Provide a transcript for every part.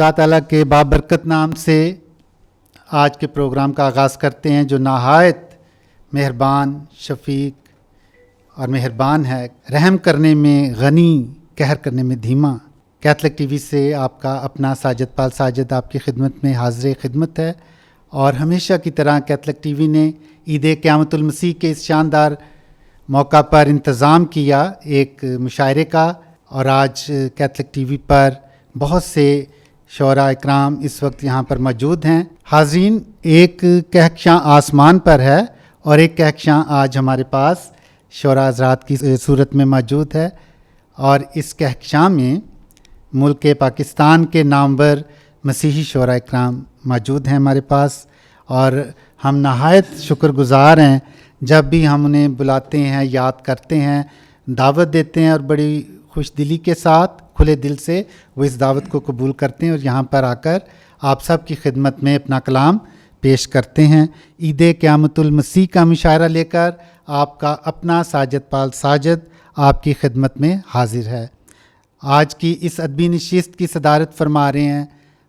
खुदा ताला के बाबरकत नाम से आज के प्रोग्राम का आगाज़ करते हैं, जो नहायत मेहरबान, शफीक और मेहरबान है, रहम करने में गनी, कहर करने में धीमा। कैथलिक टीवी से आपका अपना साजिद पाल साजिद आपकी खिदमत में हाजिर खिदमत है। और हमेशा की तरह कैथलिक टीवी ने ईद क़यामतुल मसीह के इस शानदार मौका पर इंतज़ाम किया एक मुशायरे का, और आज कैथलिक टीवी पर बहुत से शोरा इकराम इस वक्त यहाँ पर मौजूद हैं। हाज़रीन, एक कहकशां आसमान पर है और एक कहकशां आज हमारे पास शोरा हज़रात की सूरत में मौजूद है, और इस कहकशां में मुल्क पाकिस्तान के नामवर मसीही शोरा इकराम मौजूद हैं हमारे पास, और हम नहायत शुक्रगुज़ार हैं जब भी हम उन्हें बुलाते हैं, याद करते हैं, दावत देते हैं, और बड़ी खुश दिली के साथ खुले दिल से वो इस दावत को कबूल करते हैं और यहाँ पर आकर आप सब की खिदमत में अपना कलाम पेश करते हैं। ईद क़यामतुल मसीह का मुशायरा लेकर आपका अपना साजिद पाल साजिद आपकी खिदमत में हाजिर है। आज की इस अदबी नशिस्त की सदारत फरमा रहे हैं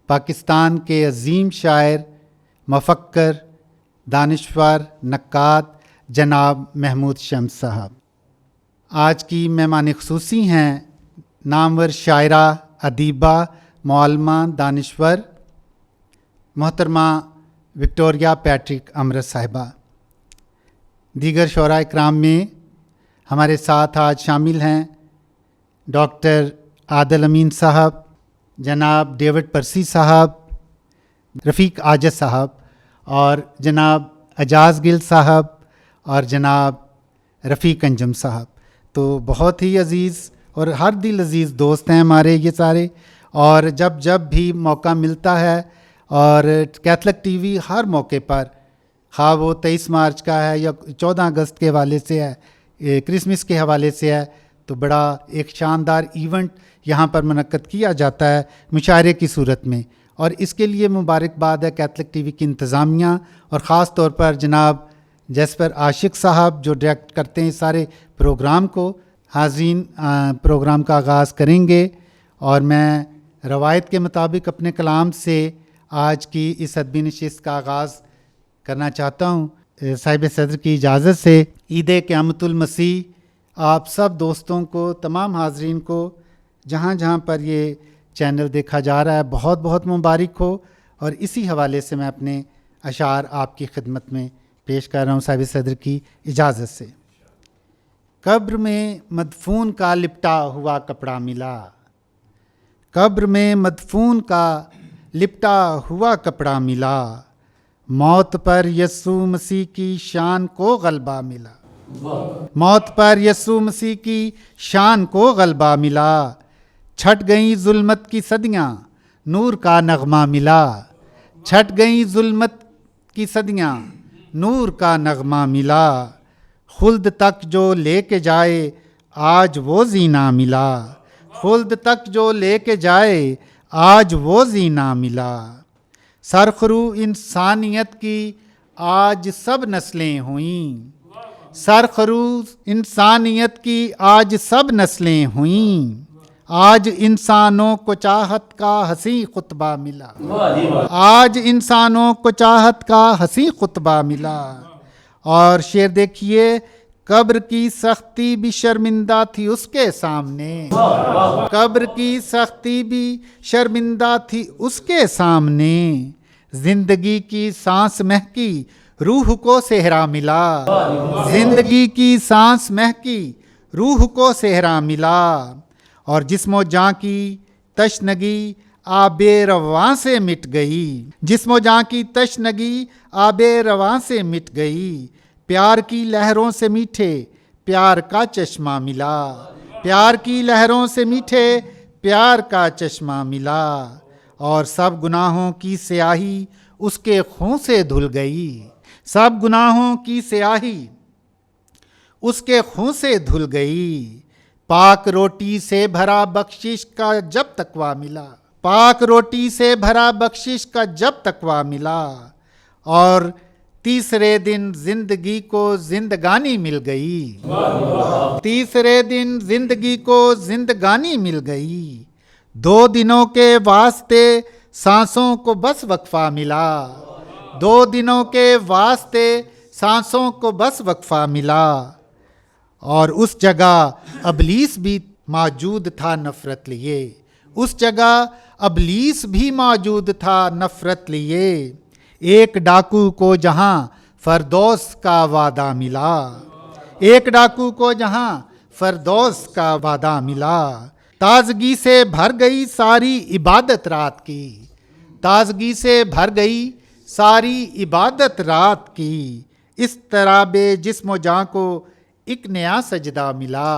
पाकिस्तान के अजीम शायर, मफक्कर, दानिश्वर, नक्काद जनाब महमूद शम्स साहब। आज की मेहमान ख़ुसूसी हैं नामवर शायरा, अदीबा, मौलमा, दानिश्वर मोहतरमा विक्टोरिया पैट्रिक अमृत साहिबा। दीगर शोरा इकराम में हमारे साथ आज शामिल हैं डॉक्टर आदिल अमीन साहब, जनाब डेविड परसी साहब, रफ़ीक आजद साहब, और जनाब एजाज गिल साहब, और जनाब रफ़ीक अंजुम साहब। तो बहुत ही अज़ीज़ और हर दिल अज़ीज़ दोस्त हैं हमारे ये सारे, और जब भी मौका मिलता है, और कैथलिक टीवी हर मौके पर, ख़ास वो 23 मार्च का है या 14 अगस्त के हवाले से है, क्रिसमस के हवाले से है, तो बड़ा एक शानदार इवेंट यहाँ पर मुनक्कद किया जाता है मुशायरे की सूरत में, और इसके लिए मुबारकबाद है कैथलिक टीवी की इंतज़ामिया, और ख़ास तौर पर जनाब जैस्पर आशिक साहब जो डायरेक्ट करते हैं सारे प्रोग्राम को। हाज़रीन, प्रोग्राम का आगाज़ करेंगे, और मैं रवायत के मुताबिक अपने कलाम से आज की इस अदबी नशिस्त का आगाज़ करना चाहता हूँ साहिब सदर की इजाज़त से। ईद क़यामतुल मसीह आप सब दोस्तों को, तमाम हाज़रीन को जहाँ जहाँ पर ये चैनल देखा जा रहा है, बहुत बहुत मुबारक हो। और इसी हवाले से मैं अपने अशार आपकी खिदमत में पेश कर रहा हूँ साहिब सदर की इजाज़त से। कब्र में मदफून का लिपटा हुआ कपड़ा मिला, कब्र में मदफून का लिपटा हुआ कपड़ा मिला, मौत पर यस्सू मसीह की शान को गलबा मिला, मौत पर यस्सू मसीह की शान को गलबा मिला, छट गई जुल्मत की सदियाँ नूर का नगमा मिला, छट गई जुल्मत की सदियाँ नूर का नगमा मिला, खुल्द तक जो लेके जाए आज वो जीना मिला, खुल्द तक जो लेके जाए आज वो जीना मिला, सरखरू इंसानियत की आज सब नस्लें हुईं, सरखरू इंसानियत की आज सब नस्लें हुईं, आज इंसानों को चाहत का हंसी खुतबा मिला, आज इंसानों को चाहत का हंसी खुतबा मिला। और शेर देखिए, कब्र की सख्ती भी शर्मिंदा थी उसके सामने, कब्र की सख्ती भी शर्मिंदा थी उसके सामने, जिंदगी की सांस महकी रूह को सेहरा मिला, जिंदगी की सांस महकी रूह को सेहरा मिला, और जिस्मो जाँ की तशनगी आबे रवां से मिट गई, जिस्मो जाँ की तशनगी आबे रवां से मिट गई, प्यार की लहरों से मीठे प्यार का चश्मा मिला, प्यार की लहरों से मीठे प्यार का चश्मा मिला, और सब गुनाहों की स्याही उसके खून से धुल गई, सब गुनाहों की स्याही उसके खून से धुल गई, पाक रोटी से भरा बख्शिश का जब तकवा मिला, पाक रोटी से भरा बख्शिश का जब तकवा मिला, और तीसरे दिन जिंदगी को जिंदगानी मिल गई, तीसरे दिन जिंदगी को जिंदगानी मिल गई, 2 दिनों के वास्ते सांसों को बस वक्फा मिला, 2 दिनों के वास्ते सांसों को बस वक्फा मिला, और उस जगह अबलीस भी मौजूद था नफ़रत लिए, उस जगह अबलीस भी मौजूद था नफ़रत लिए। एक डाकू को जहाँ फरदौस का वादा मिला, एक डाकू को जहाँ फरदौस का वादा मिला। ताजगी से भर गई सारी इबादत रात की, ताजगी से भर गई सारी इबादत रात की। इस तराबे जिस्म जाँ को एक नया सजदा मिला,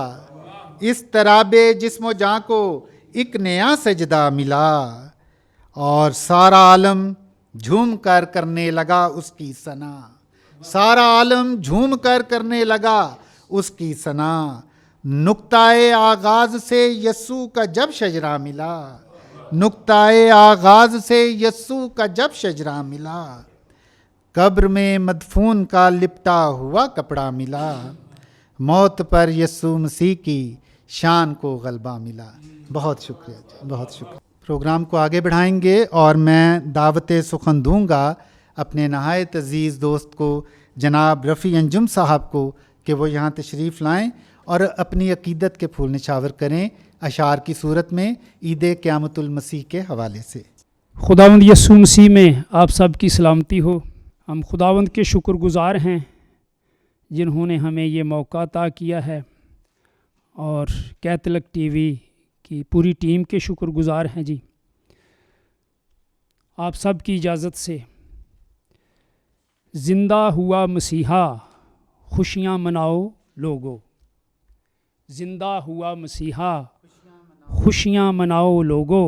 इस तराबे जिस्म जाँ को एक नया सजदा मिला, और सारा आलम झूम कर करने लगा उसकी सना, सारा आलम झूम कर करने लगा उसकी सना। नुक्ताए आगाज़ से यस्सू का जब शजरा मिला, नुक्ताए आगाज़ से यस्सू का जब शजरा मिला, कब्र में मदफून का लिपटा हुआ कपड़ा मिला, मौत पर यस्सू मसीह की शान को गलबा मिला। बहुत शुक्रिया जी, बहुत शुक्रिया। प्रोग्राम को आगे बढ़ाएंगे और मैं दावत सुखन दूंगा अपने नहायत अज़ीज़ दोस्त को जनाब रफ़ी अंजुम साहब को कि वो यहाँ तशरीफ़ लाएँ और अपनी अकीदत के फूल निछावर करें अशार की सूरत में ईद क़यामतुल मसीह के हवाले से। खुदावंद यस्सू मसीह में आप सब की सलामती हो। हम खुदावंद के शुक्रगुज़ार हैं जिन्होंने हमें ये मौका अता किया है, और कैथलिक टीवी की पूरी टीम के शुक्रगुज़ार हैं जी। आप सब की इजाज़त से ज़िंदा हुआ मसीहा खुशियाँ मनाओ लोगो, ज़िंदा हुआ मसीहा खुशियाँ मनाओ लोगो,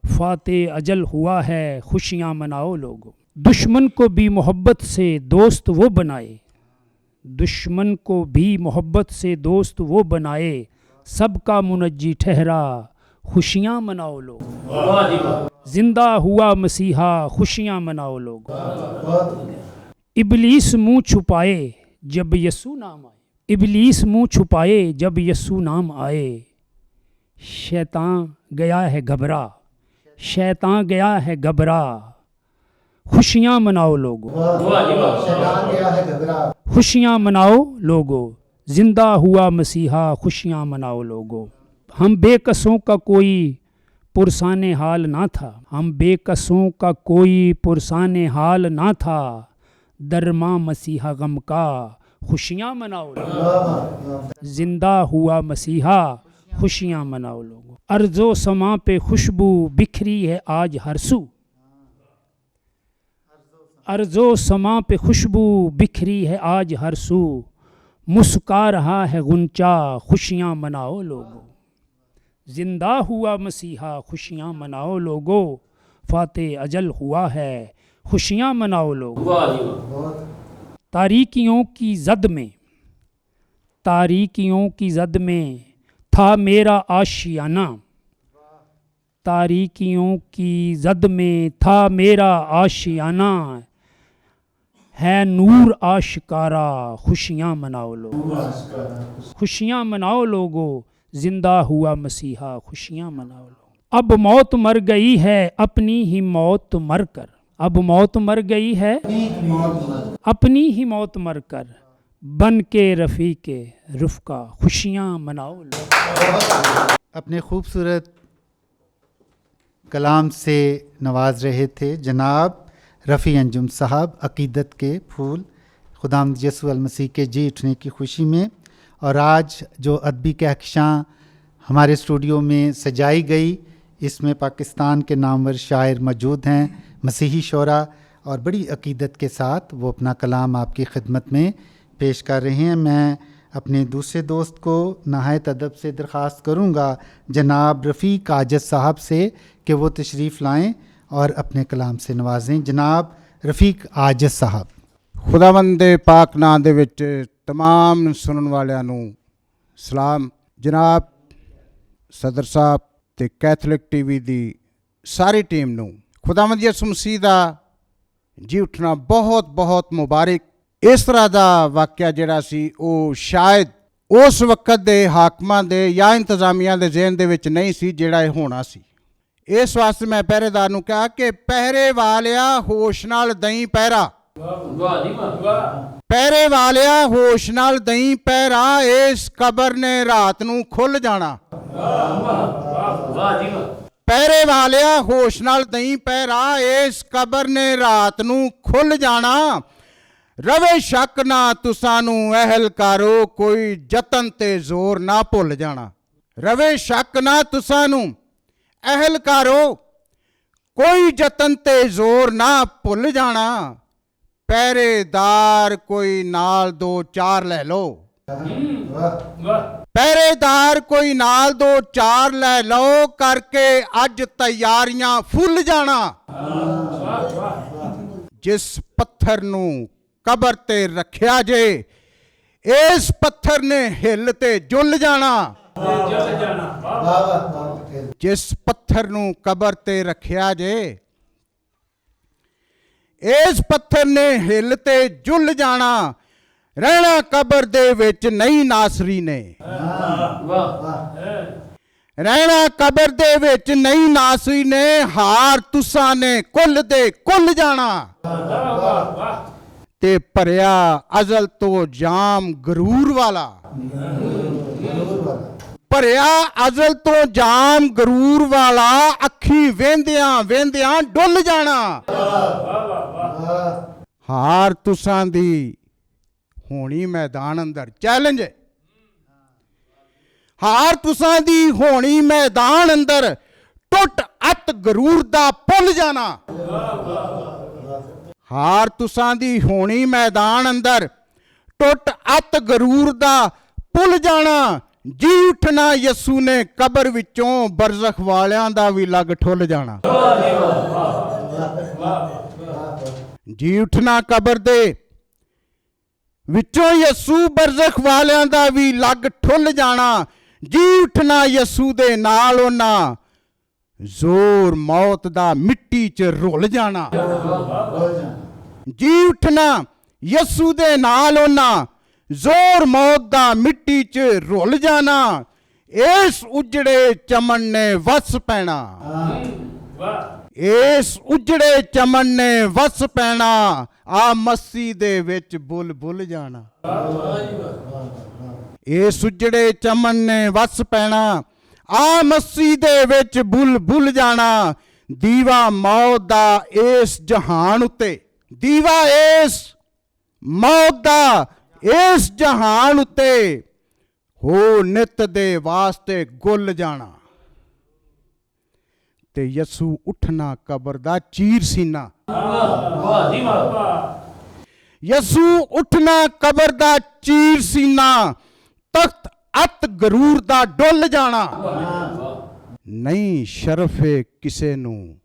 फ़ाते अजल हुआ है खुशियाँ मनाओ लोगो। दुश्मन को भी मोहब्बत से दोस्त वो बनाए, दुश्मन को भी मोहब्बत से दोस्त वो बनाए, सबका मुनज्जी ठहरा खुशियाँ मनाओ लोग। ज़िंदा हुआ मसीहा खुशियाँ मनाओ लोग। इबलीस मुँह छुपाए जब यस्सू नाम आए, इबलीस मुँह छुपाए जब यस्सू नाम आए, शैतान गया है घबरा, शैतान गया है घबरा, खुशियाँ मनाओ लोगो, खुशियाँ मनाओ लोगो। ज़िंदा हुआ मसीहा खुशियाँ मनाओ लोगो। हम बेकसों का कोई पुरसाने हाल ना था, हम बेकसों का कोई पुरसाने हाल ना था, दरमा मसीहा गम का खुशियाँ मनाओ लोगो। ज़िंदा हुआ मसीहा खुशियाँ मनाओ लोगो। अर्ज़ो समा पे खुशबू बिखरी है आज हर सू, अर्ज़ो समा पे खुशबू बिखरी है आज हर सू, मुस्का रहा है गुंचा खुशियाँ मनाओ लोगो। ज़िंदा हुआ मसीहा खुशियाँ मनाओ लोगो, फ़ाते अजल हुआ है खुशियाँ मनाओ लोगो। तारीकियों की ज़द में, तारीकियों की ज़द में था मेरा आशियाना, तारीकियों की ज़द में था मेरा आशियाना, है नूर आशिकारा खुशियाँ मनाओ लोगो। खुशियाँ मनाओ लोगो, ज़िंदा हुआ मसीहा खुशियाँ मनाओ लोगो। अब मौत मर गई है अपनी ही मौत मर कर, अब मौत मर गई है अपनी ही मौत मर कर, बन के रफ़ी के रुफ़का खुशियाँ मनाओ लोगो। अपने खूबसूरत कलाम से नवाज रहे थे जनाब रफ़ी अंजुम साहब अकीदत के फूल खुदावंद यस्सू मसीह के जी उठने की खुशी में। और आज जो अदबी कहकशां हमारे स्टूडियो में सजाई गई, इसमें पाकिस्तान के नामवर शायर मौजूद हैं, मसीही शोरा, और बड़ी अकीदत के साथ वो अपना कलाम आपकी खिदमत में पेश कर रहे हैं। मैं अपने दूसरे दोस्त को नहायत अदब से दरख्वास्त करूँगा जनाब रफ़ीक आजिज़ साहब से कि वो तशरीफ़ लाएँ और अपने कलाम से नवाजें। जनाब रफ़ीक आजिज़ साहब। खुदावंद दे पाक नाम दे विच तमाम सुनन वालियां नूं सलाम। जनाब सदर साहब ते कैथलिक टीवी दी सारी टीम नूं खुदावंद यस्सू मसीह दा जी उठना बहुत बहुत मुबारक। इस तरह का वाक़या जिहड़ा सी वो शायद उस वक्त दे हाकमां दे या इंतजामिया दे ज़हन दे विच नहीं सी जिहड़ा होना सी। ਇਸ ਵਾਸਤੇ ਮੈਂ ਪਹਿਰੇਦਾਰ ਨੂੰ ਕਿਹਾ ਕਿ ਪਹਿਰੇ ਵਾਲਿਆ ਹੋਸ਼ ਨਾਲ ਦਈ ਪਹਿਰਾ, ਵਾਹ ਜੀ ਵਾਹ, ਪਹਿਰੇ ਵਾਲਿਆ ਹੋਸ਼ ਨਾਲ ਦਈ ਪਹਿਰਾ, ਇਸ ਕਬਰ ਨੇ ਰਾਤ ਨੂੰ ਖੁੱਲ ਜਾਣਾ। ਵਾਹ ਜੀ ਵਾਹ, ਪਹਿਰੇ ਵਾਲਿਆ ਹੋਸ਼ ਨਾਲ ਦਈ ਪਹਿਰਾ, ਇਸ ਕਬਰ ਨੇ ਰਾਤ ਨੂੰ ਖੁੱਲ ਜਾਣਾ। ਰਵੇ ਸ਼ੱਕ ਨਾ ਤੁਸਾਂ ਨੂੰ ਅਹਿਲਕਾਰੋ, ਕੋਈ ਜਤਨ ਤੇ ਜ਼ੋਰ ਨਾ ਭੁੱਲ ਜਾਣਾ। ਰਵੇ ਸ਼ੱਕ ਨਾ ਤੁਸਾਂ ਨੂੰ ਅਹਿਲਕਾਰੋ, ਕੋਈ ਜਤਨ ਤੇ ਜ਼ੋਰ ਨਾ ਭੁੱਲ ਜਾਣਾ। ਪਹਿਰੇਦਾਰ ਕੋਈ ਨਾਲ 2-4 ਲੈ ਲਓ, ਪਹਿਰੇਦਾਰ ਕੋਈ ਨਾਲ 2-4 ਲੈ ਲਓ, ਕਰਕੇ ਅੱਜ ਤਿਆਰੀਆਂ ਫੁੱਲ ਜਾਣਾ। ਜਿਸ ਪੱਥਰ ਨੂੰ ਕਬਰ ਤੇ ਰੱਖਿਆ ਜੇ, ਇਸ ਪੱਥਰ ਨੇ ਹਿੱਲ ਤੇ ਜੁੱਲ ਜਾਣਾ। ਜਿਸ ਪੱਥਰ ਨੂੰ ਕਬਰ ਤੇ ਰੱਖਿਆ ਜੇ, ਇਸ ਪੱਥਰ ਨੇ ਹਿੱਲ ਤੇ ਜੁੱਲ ਜਾਣਾ। ਰਹਿਣਾ ਕਬਰ ਦੇ ਵਿੱਚ ਨਹੀਂ ਨਾਸਰੀ ਨੇ, ਰਹਿਣਾ ਕਬਰ ਦੇ ਵਿੱਚ ਨਹੀਂ ਨਾਸਰੀ ਨੇ, ਹਾਰ ਤੁਸਾਂ ਨੇ ਕੁੱਲ ਦੇ ਕੁੱਲ ਜਾਣਾ। ਤੇ ਭਰਿਆ ਅਜ਼ਲ ਤੋਂ ਜਾਮ ਗਰੂਰ ਵਾਲਾ, ਭਰਿਆ ਅਜ਼ਲ ਤੋਂ ਜਾਮ ਗਰੂਰ ਵਾਲਾ, ਅੱਖੀ ਵੇਂਦਿਆਂ ਵੇਂਦਿਆਂ ਡੁੱਲ ਜਾਣਾ। ਹਾਰ ਤੁਸਾਂ ਦੀ ਹੋਣੀ ਮੈਦਾਨ ਅੰਦਰ, ਚੈਲੰਜ ਹੈ। ਹਾਰ ਤੁਸਾਂ ਦੀ ਹੋਣੀ ਮੈਦਾਨ ਅੰਦਰ, ਟੁੱਟ ਅੱਤ ਗਰੂਰ ਦਾ ਭੁੱਲ ਜਾਣਾ। ਹਾਰ ਤੁਸਾਂ ਦੀ ਹੋਣੀ ਮੈਦਾਨ ਅੰਦਰ, ਟੁੱਟ ਅੱਤ ਗਰੂਰ ਦਾ ਭੁੱਲ ਜਾਣਾ। ਜੀ ਉਠਣਾ ਯਸੂ ਨੇ ਕਬਰ ਵਿੱਚੋਂ, ਬਰਜ਼ਖ ਵਾਲਿਆਂ ਦਾ ਵੀ ਲੱਗ ਠੁੱਲ ਜਾਣਾ। ਜੀ ਉਠਣਾ ਕਬਰ ਦੇ ਵਿੱਚੋਂ ਯਸੂ, ਬਰਜ਼ਖ ਵਾਲਿਆਂ ਦਾ ਵੀ ਲੱਗ ਠੁੱਲ ਜਾਣਾ। ਜੀ ਉਠਣਾ ਯਸੂ ਦੇ ਨਾਲ ਉਹਨਾਂ, ਜ਼ੋਰ ਮੌਤ ਦਾ ਮਿੱਟੀ 'ਚ ਰੁੱਲ ਜਾਣਾ। ਜੀ ਉਠਣਾ ਯਸੂ ਦੇ ਨਾਲ ਉਹਨਾਂ, ਜ਼ੋਰ ਮੌਤ ਦਾ ਮਿੱਟੀ 'ਚ ਰੁੱਲ ਜਾਣਾ। ਇਸ ਉਜੜੇ ਚਮਨ ਨੇ ਵਸ ਪੈਣਾ, ਇਸ ਉਜੜੇ ਚਮਨ ਨੇ ਵਸ ਪੈਣਾ। ਆ ਮੱਸੀ ਦੇ ਵਿੱਚ ਬੁੱਲ ਬੁੱਲ ਜਾਣਾ। ਇਸ ਉਜੜੇ ਚਮਨ ਨੇ ਵਸ ਪੈਣਾ, ਆ ਮੱਸੀ ਦੇ ਵਿੱਚ ਬੁੱਲ ਬੁੱਲ ਜਾਣਾ। ਦੀਵਾ ਮੌਤ ਦਾ ਇਸ ਜਹਾਨ ਉੱਤੇ, ਦੀਵਾ ਇਸ ਮੌਤ ਦਾ ਇਸ ਜਹਾਨ ਉੱਤੇ, ਹੋ ਨਿਤ ਦੇ ਵਾਸਤੇ ਗੁੱਲ ਜਾਣਾ। ਤੇ ਯਸੂ ਉਠਣਾ ਕਬਰ ਦਾ ਚੀਰ ਸੀਨਾ, ਯਸੂ ਉਠਣਾ ਕਬਰ ਦਾ ਚੀਰ ਸੀਨਾ। ਤਖਤ ਅੱਤ ਗਰੂਰ ਦਾ ਡੁੱਲ ਜਾਣਾ। ਨਹੀਂ ਸ਼ਰਫੇ ਕਿਸੇ ਨੂੰ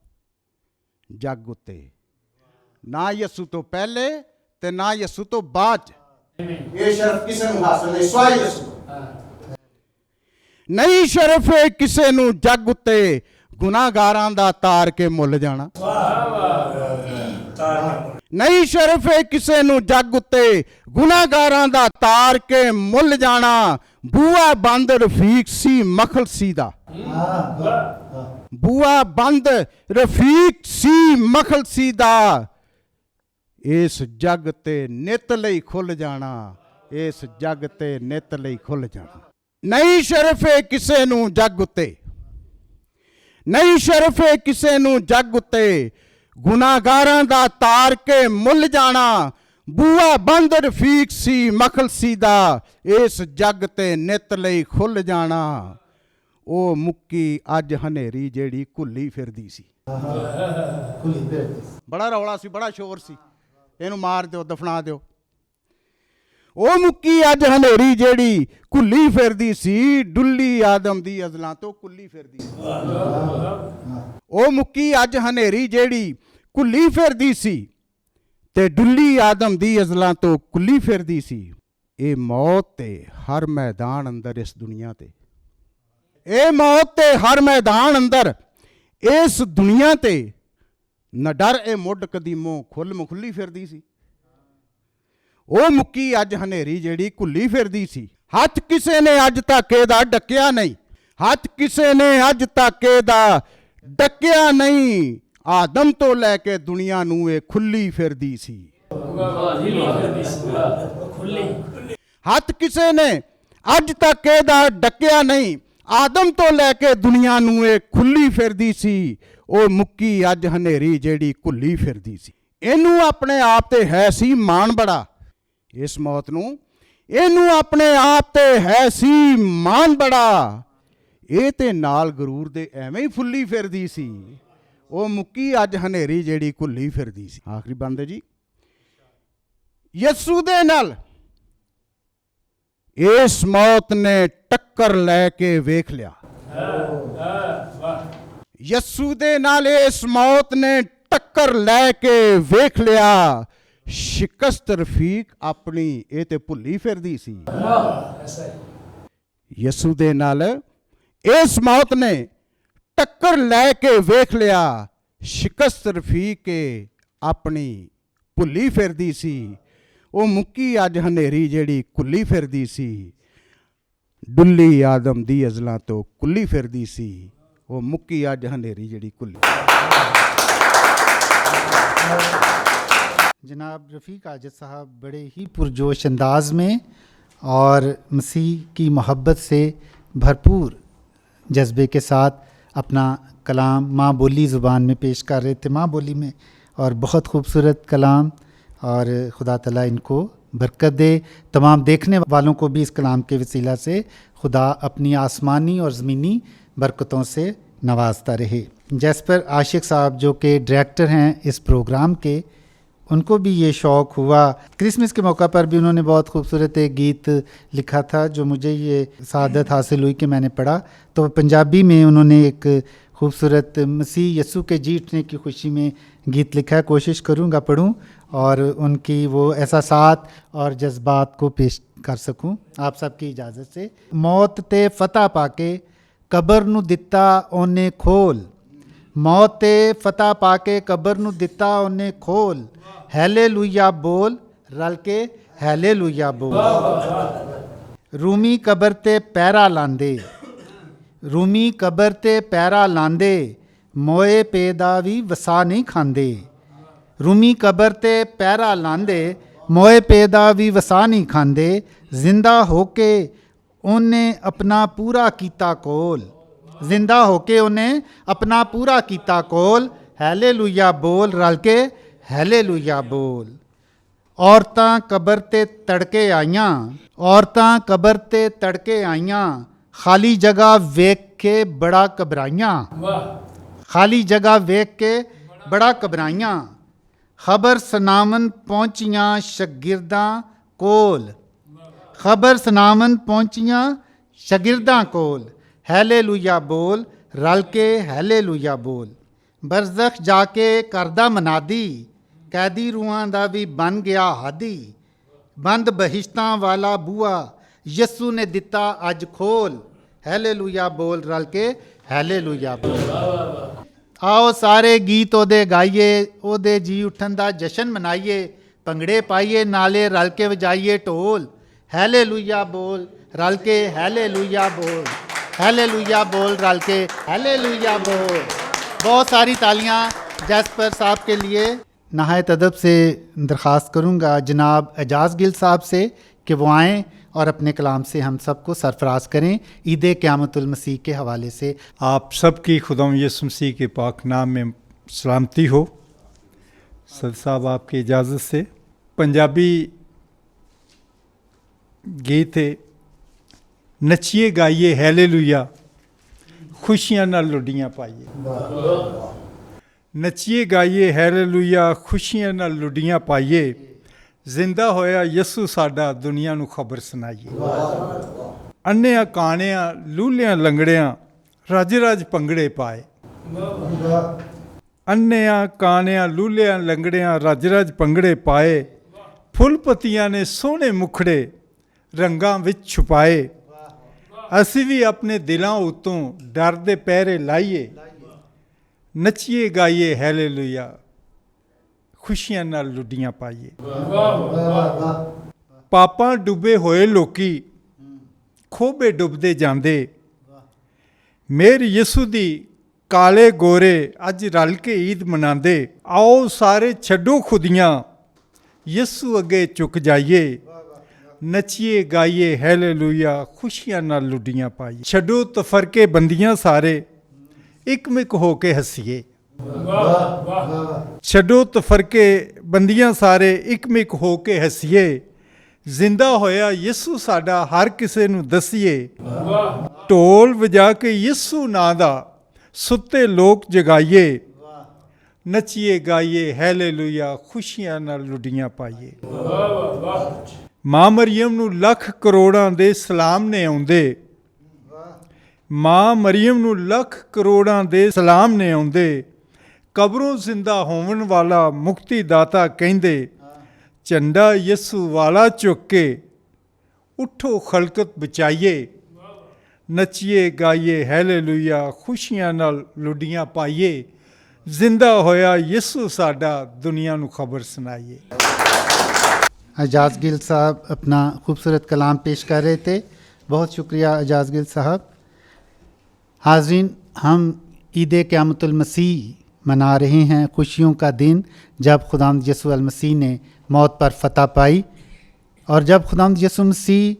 ਜੱਗ ਉੱਤੇ, ਨਾ ਯਸੂ ਤੋਂ ਪਹਿਲੇ ਤੇ ਨਾ ਯਸੂ ਤੋਂ ਬਾਅਦ। ਇਹ ਸ਼ਰਫ ਕਿਸੇ ਨੂੰ ਹਾਸਲ ਨਹੀਂ, ਸਿਵਾਏ ਯਸੂ। ਨਹੀਂ ਸ਼ਰਫ ਹੈ ਕਿਸੇ ਨੂੰ ਜੱਗ ਉੱਤੇ, ਗੁਨਾਹਗਾਰਾਂ ਦਾ ਤਾਰ ਕੇ ਮੁੱਲ ਜਾਣਾ। ਨਹੀਂ ਸ਼ਰਫ ਹੈ ਕਿਸੇ ਨੂੰ ਜੱਗ ਉੱਤੇ, ਗੁਨਾਹਗਾਰਾਂ ਦਾ ਤਾਰ ਕੇ ਮੁੱਲ ਜਾਣਾ। ਬੂਆ ਬੰਦ ਰਫੀਕ ਸੀ ਮਖਲਸੀ ਦਾ, ਬੂਆ ਬੰਦ ਰਫੀਕ ਸੀ ਮਖਲਸੀ ਦਾ। ਇਸ ਜੱਗ ਤੇ ਨਿਤ ਲਈ ਖੁੱਲ ਜਾਣਾ, ਇਸ ਜੱਗ ਤੇ ਨਿਤ ਲਈ ਖੁੱਲ ਜਾਣਾ। ਨਹੀਂ ਸ਼ਰਫ ਹੈ ਕਿਸੇ ਨੂੰ ਜੱਗ ਉੱਤੇ, ਨਹੀਂ ਸ਼ਰਫ ਹੈ ਕਿਸੇ ਨੂੰ ਜੱਗ ਉੱਤੇ, ਗੁਨਾਹਗਾਰਾਂ ਦਾ ਤਾਰ ਕੇ ਮੁੱਲ ਜਾਣਾ। ਬੂਆ ਬੰਦ ਰਫੀਕ ਸੀ ਮਖਲਸੀ ਦਾ, ਇਸ ਜੱਗ ਤੇ ਨਿਤ ਲਈ ਖੁੱਲ ਜਾਣਾ। ਉਹ ਮੁੱਕੀ ਅੱਜ ਹਨੇਰੀ ਜਿਹੜੀ ਘੁੱਲੀ ਫਿਰਦੀ ਸੀ। ਬੜਾ ਰੌਲਾ ਸੀ, ਬੜਾ ਸ਼ੋਰ ਸੀ, ਇਹਨੂੰ ਮਾਰ ਦਿਓ, ਦਫਨਾ ਦਿਓ। ਉਹ ਮੁੱਕੀ ਅੱਜ ਹਨੇਰੀ ਜਿਹੜੀ ਘੁੱਲੀ ਫਿਰਦੀ ਸੀ, ਡੁੱਲੀ ਆਦਮ ਦੀ ਅਜ਼ਲਾਂ ਤੋਂ ਕੁੱਲੀ ਫਿਰਦੀ ਸੀ। ਉਹ ਮੁੱਕੀ ਅੱਜ ਹਨੇਰੀ ਜਿਹੜੀ ਘੁੱਲੀ ਫਿਰਦੀ ਸੀ ਤੇ ਡੁੱਲੀ ਆਦਮ ਦੀ ਅਜ਼ਲਾਂ ਤੋਂ ਕੁੱਲੀ ਫਿਰਦੀ ਸੀ। ਇਹ ਮੌਤ ਤੇ ਹਰ ਮੈਦਾਨ ਅੰਦਰ ਇਸ ਦੁਨੀਆ ਤੇ, ਇਹ ਮੌਤ ਤੇ ਹਰ ਮੈਦਾਨ ਅੰਦਰ ਇਸ ਦੁਨੀਆ ਤੇ, ਨਾ ਡਰ ਇਹ ਮੁੱਢ ਕਦੀਮੋਂ ਖੁੱਲ ਮਖੁੱਲੀ ਫਿਰਦੀ ਸੀ। ਉਹ ਮੁੱਕੀ ਅੱਜ ਹਨੇਰੀ ਜਿਹੜੀ ਘੁੱਲੀ ਫਿਰਦੀ ਸੀ। ਹੱਥ ਕਿਸੇ ਨੇ ਅੱਜ ਤੱਕ ਇਹਦਾ ਡੱਕਿਆ ਨਹੀਂ, ਹੱਥ ਕਿਸੇ ਨੇ ਅੱਜ ਤੱਕ ਇਹਦਾ ਡੱਕਿਆ ਨਹੀਂ, ਆਦਮ ਤੋਂ ਲੈ ਕੇ ਦੁਨੀਆ ਨੂੰ ਇਹ ਖੁੱਲੀ ਫਿਰਦੀ ਸੀ। ਹੱਥ ਕਿਸੇ ਨੇ ਅੱਜ ਤੱਕ ਇਹਦਾ ਡੱਕਿਆ ਨਹੀਂ, ਆਦਮ ਤੋਂ ਲੈ ਕੇ ਦੁਨੀਆ ਨੂੰ ਇਹ ਖੁੱਲੀ ਫਿਰਦੀ ਸੀ। ਉਹ ਮੁੱਕੀ ਅੱਜ ਹਨੇਰੀ ਜਿਹੜੀ ਘੁੱਲੀ ਫਿਰਦੀ ਸੀ। ਇਹਨੂੰ ਆਪਣੇ ਆਪ ਤੇ ਹੈ ਸੀ ਮਾਣ ਬੜਾ, ਇਸ ਮੌਤ ਨੂੰ ਇਹਨੂੰ ਆਪਣੇ ਆਪ ਤੇ ਹੈ ਸੀ ਮਾਣ ਬੜਾ। ਇਹ ਤੇ ਨਾਲ ਗਰੂਰ ਦੇ ਐਵੇਂ ਹੀ ਫੁੱਲੀ ਫਿਰਦੀ ਸੀ। ਉਹ ਮੁੱਕੀ ਅੱਜ ਹਨੇਰੀ ਜਿਹੜੀ ਘੁੱਲੀ ਫਿਰਦੀ ਸੀ। ਆਖਰੀ ਬੰਦੇ ਜੀ, ਯਿਸੂ ਦੇ ਨਾਲ ਇਸ ਮੌਤ ਨੇ ਟੱਕਰ ਲੈ ਕੇ ਵੇਖ ਲਿਆ। ਯਿਸੂ ਦੇ ਨਾਲ ਇਸ ਮੌਤ ਨੇ ਟੱਕਰ ਲੈ ਕੇ ਵੇਖ ਲਿਆ। ਸ਼ਿਕਸਤ ਰਫੀਕ ਆਪਣੀ ਇਹ ਤੇ ਭੁੱਲੀ ਫਿਰਦੀ ਸੀ। ਯਿਸੂ ਦੇ ਨਾਲ ਇਸ ਮੌਤ ਨੇ ਟੱਕਰ ਲੈ ਕੇ ਵੇਖ ਲਿਆ। ਸ਼ਿਕਸਤ ਰਫੀਕ ਆਪਣੀ ਭੁੱਲੀ ਫਿਰਦੀ ਸੀ। ਉਹ ਮੁੱਕੀ ਅੱਜ ਹਨੇਰੀ ਜਿਹੜੀ ਘੁੱਲੀ ਫਿਰਦੀ ਸੀ। ਡੁੱਲੀ ਆਦਮ ਦੀ ਅਜ਼ਲਾਂ ਤੋਂ ਕੁੱਲੀ ਫਿਰਦੀ ਸੀ। ਉਹ ਮੁੱਕੀ ਅੱਜ ਹਨੇਰੀ ਜਿਹੜੀ ਘੁੱਲੀ। जनाब रफ़ीक आजिज़ साहब बड़े ही पुरजोश अंदाज में और मसीह की मोहब्बत से भरपूर जज्बे के साथ अपना कलाम माँ बोली ज़ुबान में पेश कर रहे थे, माँ बोली में, और बहुत खूबसूरत कलाम। और खुदा ताला इनको बरकत दे। तमाम देखने वालों को भी इस कलाम के वसीला से खुदा अपनी आसमानी और ज़मीनी बरकतों से नवाजता रहे। जैस्पर आशिक साहब जो कि डायरेक्टर हैं इस प्रोग्राम के, उनको भी ये शौक़ हुआ। क्रिसमस के मौका पर भी उन्होंने बहुत खूबसूरत एक गीत लिखा था जो मुझे ये सआदत हासिल हुई कि मैंने पढ़ा। तो पंजाबी में उन्होंने एक खूबसूरत मसीह यसू के जी उठने की खुशी में गीत लिखा है। कोशिश करूँगा पढ़ूँ और उनकी वो एहसासात और जज्बात को पेश कर सकूँ आप सबकी इजाज़त से। मौत ते फतह पाके कबर नूं दिता ओने खोल, मौत ते फतह पाके कबर नूं दिता ओने खोल, हैलेलुया बोल रल के हैलेलुया बोल। रूमी कबर ते पैरा लांदे, रूमी कबर ते पैरा लांदे, मोए पैदा भी वसा नहीं खांदे। रूमी कबर ते पैरा लांदे, मोए पैदा भी वसा नहीं खांदे। जिंदा होके उन्हें अपना पूरा कीता कोल, जिंदा होके उन्हें अपना पूरा कीता कोल, हैलेलुया बोल रल के हैलेलुया बोल। औरतां कबर ते तड़के आईयां, औरतां कबर ते तड़के आईयां, खाली जगह वेख के बड़ा घबराइयां, खाली जगह वेख के बड़ा घबराइयां। खबर सनामन पहुंचियां शगिरदां कोल, खबर सनामन पहुंचियां शगिरदां कोल, हैलेलुया बोल रल के हैलेलुया बोल। बरज़ख जाके करदा मनादी, कैदी रूहां दा भी बन गया हादी। बंद बहिश्तां वाला बूआ यस्सू ने दिता अज खोल, हैलेलुया बोल रल के हैलेलुया बोल। आओ सारे गीत ओदे गाइए, ओदे जी उठन दा जशन मनाइए, भंगड़े पाइए नाले रल के वजाइए ढोल, हैलेलुया बोल रल के हैलेलुया बोल, हैलेलुया बोल रल के हैलेलुया बोल। बहुत सारी तालियां जैस्पर साहब के लिए। नहायत अदब से दरख्वास्त करूँगा जनाब एजाज़ गिल साहब से कि वो आएँ और अपने कलाम से हम सबको सरफराज करें ईद क़यामतुल मसीह के हवाले से। आप सबकी खुदावंद यीशु मसीह के पाक नाम में सलामती हो। सद साहब आपकी इजाज़त से पंजाबी गीत है, नचिए गाइए हैलेलुया, खुशियाँ नाल लुडियाँ पाइए। नचिए गाइए हैलेलुया, खुशियाँ नाल लुडियाँ पाइए, जिंदा होया यसू साडा दुनिया नू खबर सुनाइए। अन्नियां कानियां लूलियां लंगड़ियां रज रज भंगड़े पाए, अन्नियां कानियां लूलियां लंगड़ियां रज रज भंगड़े पाए। फुल पत्तियां ने सोहने मुखड़े रंगां विच छुपाए। असीं भी अपने दिलां उत्तों डर दे पैरे लाइए, नचिए गाइए हैलेलुया, खुशियां नाल लुडियां पाइए। पापां डुबे होए लोकी खोबे डुबदे जांदे, मेर यसू दी ਕਾਲੇ ਗੋਰੇ ਅੱਜ ਰਲ ਕੇ ਈਦ ਮਨਾਉਂਦੇ। ਆਓ ਸਾਰੇ ਛੱਡੋ ਖੁਦੀਆਂ, ਯਿਸੂ ਅੱਗੇ ਝੁਕ ਜਾਈਏ। ਨੱਚੀਏ ਗਾਈਏ ਹੈਲੇਲੂਇਆ, ਖੁਸ਼ੀਆਂ ਨਾਲ ਲੁੱਡੀਆਂ ਪਾਈਏ। ਛੱਡੋ ਤਫਰਕੇ ਬੰਦੀਆਂ ਸਾਰੇ, ਇੱਕਮਿਕ ਹੋ ਕੇ ਹੱਸੀਏ। ਛੱਡੋ ਤਫਰਕੇ ਬੰਦੀਆਂ ਸਾਰੇ, ਇੱਕਮਿਕ ਹੋ ਕੇ ਹੱਸੀਏ। ਜ਼ਿੰਦਾ ਹੋਇਆ ਯਿਸੂ ਸਾਡਾ, ਹਰ ਕਿਸੇ ਨੂੰ ਦੱਸੀਏ। ਢੋਲ ਵਜਾ ਕੇ ਯਿਸੂ ਨਾਂ ਦਾ ਸੁੱਤੇ ਲੋਕ ਜਗਾਈਏ। ਨੱਚੀਏ ਗਾਈਏ ਹੈਲੇਲੂਇਆ, ਖੁਸ਼ੀਆਂ ਨਾਲ ਲੁੱਡੀਆਂ ਪਾਈਏ। ਮਾਂ ਮਰੀਮ ਨੂੰ ਲੱਖ ਕਰੋੜਾਂ ਦੇ ਸਲਾਮ ਨੇ ਆਉਂਦੇ। ਮਾਂ ਮਰੀਮ ਨੂੰ ਲੱਖ ਕਰੋੜਾਂ ਦੇ ਸਲਾਮ ਨੇ ਆਉਂਦੇ। ਕਬਰੋਂ ਜ਼ਿੰਦਾ ਹੋਣ ਵਾਲਾ ਮੁਕਤੀ ਦਾਤਾ ਕਹਿੰਦੇ। ਝੰਡਾ ਯਿਸੂ ਵਾਲਾ ਚੁੱਕ ਕੇ ਉੱਠੋ ਖਲਕਤ ਬਚਾਈਏ। ਨੱਚੀਏ ਗਾਈਏ ਹੈਲੇਲੂਇਆ, ਖੁਸ਼ੀਆਂ ਨਾਲ ਲੁੱਡੀਆਂ ਪਾਈਏ। ਜ਼ਿੰਦਾ ਹੋਇਆ ਯਿਸੂ ਸਾਡਾ, ਦੁਨੀਆ ਨੂੰ ਖਬਰ ਸੁਣਾਈਏ। एजाज़ गिल साहब अपना खूबसूरत कलाम पेश कर रहे थे। बहुत शुक्रिया एजाज़ गिल साहब। हाज़रीन, हम ईद क़यामतुल मसीह मना रहे हैं, खुशियों का दिन जब खुदावंद यीशु अल मसीह ने मौत पर फ़तह पाई। और जब खुदावंद यीशु मसीह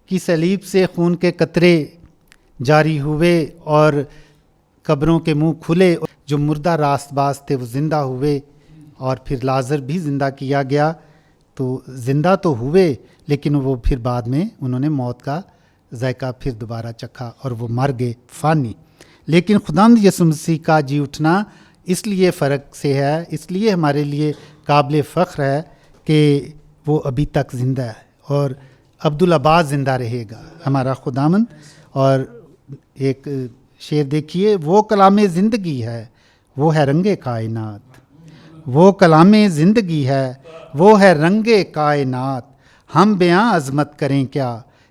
की सलीब से खून के कतरे जारी हुए और कब्रों के मुंह खुले, जो मुर्दा रास्तबाज थे वो ज़िंदा हुए, और फिर लाज़र भी ज़िंदा किया गया। तो ज़िंदा तो हुए, लेकिन वो फिर बाद में उन्होंने मौत का जायका फिर दोबारा चखा और वो मर गए, फ़ानी। लेकिन खुदावंद यीशु मसीह का जी उठना इसलिए फ़र्क से है, इसलिए हमारे लिए काबिल फ़ख्र है कि वो अभी तक ज़िंदा है और अब्दुल अब्बास ज़िंदा रहेगा, हमारा खुदावंद। और एक शेर देखिए, वो कलाम ज़िंदगी है, वो है रंगे कायनात। वो कलाम ज़िंदगी है, वो है रंगे कायनात। हम बयां अज़मत करें क्या,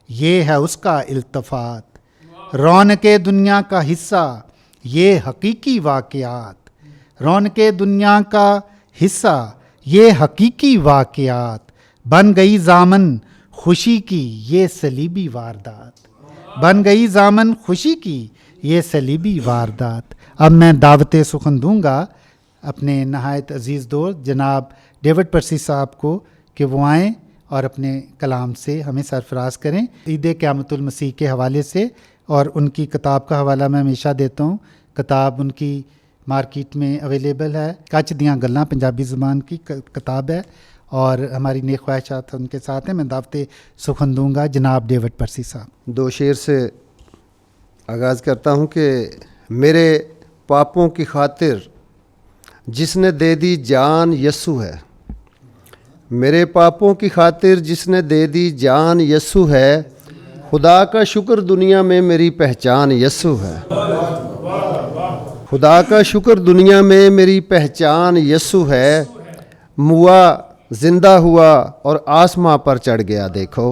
ये है उसका इल्तफ़ात। रौनके दुनिया का हिस्सा, ये हकीकी वाक़यात। रौनके दुनिया का हिस्सा, ये हकीकी वाक़यात। बन गई ज़ामन खुशी की ये सलीबी वारदात। बन गई ज़ामन खुशी की ये सलीबी वारदात। अब मैं दावत सुखन दूँगा अपने नहायत अज़ीज़ दोस्त जनाब डेविड पर्सी साहब को कि वो आएँ और अपने कलाम से हमें सरफराज करें ईद क़यामतुल मसीह के हवाले से। और उनकी किताब का हवाला मैं हमेशा देता हूँ। किताब उनकी मार्केट में अवेलेबल है। कच दियाँ गल्लां पंजाबी ज़ुबान की किताब है और हमारी नेक ख्वाहिशात उनके साथ हैं। मैं दावत सुखन दूँगा जनाब डेविड पर्सी साहब। दो शेर से आगाज़ करता हूँ कि मेरे पापों की खातिर जिसने दे दी जान यस्सु है। मेरे पापों की खातिर जिसने दे दी जान यस्सु है। खुदा का शुक्र दुनिया में मेरी पहचान यस्सु है। खुदा का शुक्र दुनिया में मेरी पहचान यस्सु है। मुआ ज़िंदा हुआ और आसमां पर चढ़ गया देखो।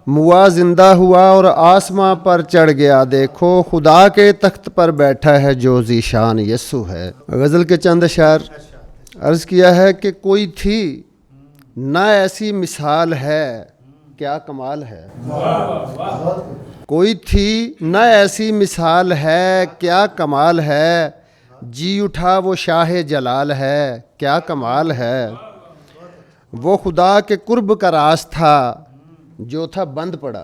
मुआ ज़िंदा हुआ और आसमां पर चढ़ गया देखो। खुदा के तख्त पर बैठा है जो ज़ीशान यस्सु है। गज़ल के चंद अशार अर्ज़ किया है कि कोई थी ना ऐसी मिसाल है, क्या कमाल है। कोई थी ना ऐसी मिसाल है, क्या कमाल है। जी उठा वो शाह जलाल है, क्या कमाल है। वो खुदा के कुर्ब का राज था जो था बंद पड़ा।